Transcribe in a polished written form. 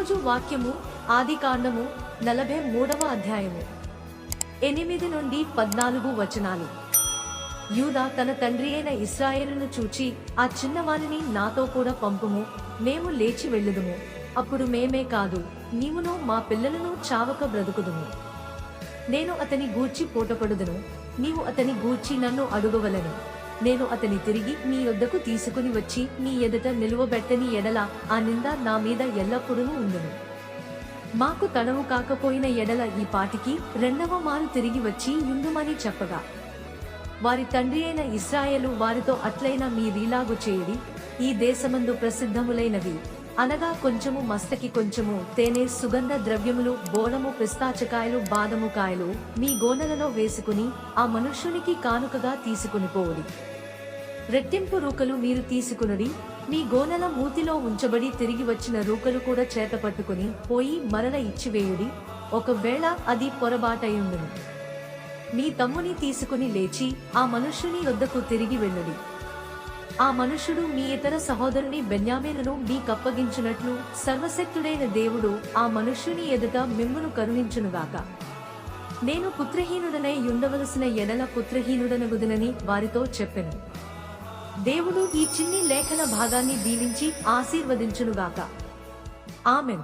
ఈరోజు వాక్యము ఆదికాండము 43వ అధ్యాయము 8 నుండి 14 వచనాలు. యూదా తన తండ్రి అయిన ఇశ్రాయేలును చూచి, ఆ చిన్నవానిని నాతో కూడా పంపుము, మేము లేచి వెళ్ళుదుము. అప్పుడు మేమే కాదు, నీవును మా పిల్లలను చావక బ్రతుకుదుము. నేను అతని గూర్చి పోటపడుదును, నీవు అతని గూర్చి నన్ను అడుగవలెను. నేను అతని తిరిగి నీ యొద్దకు తీసుకుని వచ్చి నీ ఎదుట నిలువబెట్టని ఎడల ఆ నింద నా మీద ఎల్లప్పుడూ ఉండును. మాకు తడవు కాకపోయిన ఎడల ఈ పాటికి రెండవ మారు తిరిగి వచ్చి యుందుమని చెప్పగా, వారి తండ్రి అయిన ఇశ్రాయేలు వారితో అట్లైన మీరీలాగు చేయడి, ఈ దేశమందు ప్రసిద్ధములైనవి అనగా కొంచెము మస్తకి కొంచెము తేనె, సుగంధ ద్రవ్యములు, బోనము, పిస్తాచకాయలు, బాదము కాయలు మీ గోనెలలో వేసుకుని ఆ మనుష్యునికి కానుకగా తీసుకుని పోవుడి. రెట్టింపు రూకలు మీరు తీసుకునుడి. మీ గోనెల మూతిలో ఉంచబడి తిరిగి వచ్చిన రూకలు కూడా చేతపట్టుకుని పోయి మరల ఇచ్చివేయుడి. ఒకవేళ అది పొరబాటయుండును. మీ తమ్ముని తీసుకుని లేచి ఆ మనుష్యుని యొద్దకు తిరిగి వెళ్ళుడి. ఆ మనుష్యుడు మీ ఇతర సహోదరుని బెన్యామీనును మీకప్పగించునట్లు సర్వశక్తుడైన దేవుడు ఆ మనుష్యుని ఎదుట మిమ్మును కరుణించునుగాక. నేను పుత్రహీనుడనై యుండవలసిన ఎడల పుత్రహీనుడనగుదునని వారితో చెప్పెను. దేవుడు ఈ చిన్ని లేఖన భాగాన్ని దీవించి ఆశీర్వదించునుగాక. ఆమెన్.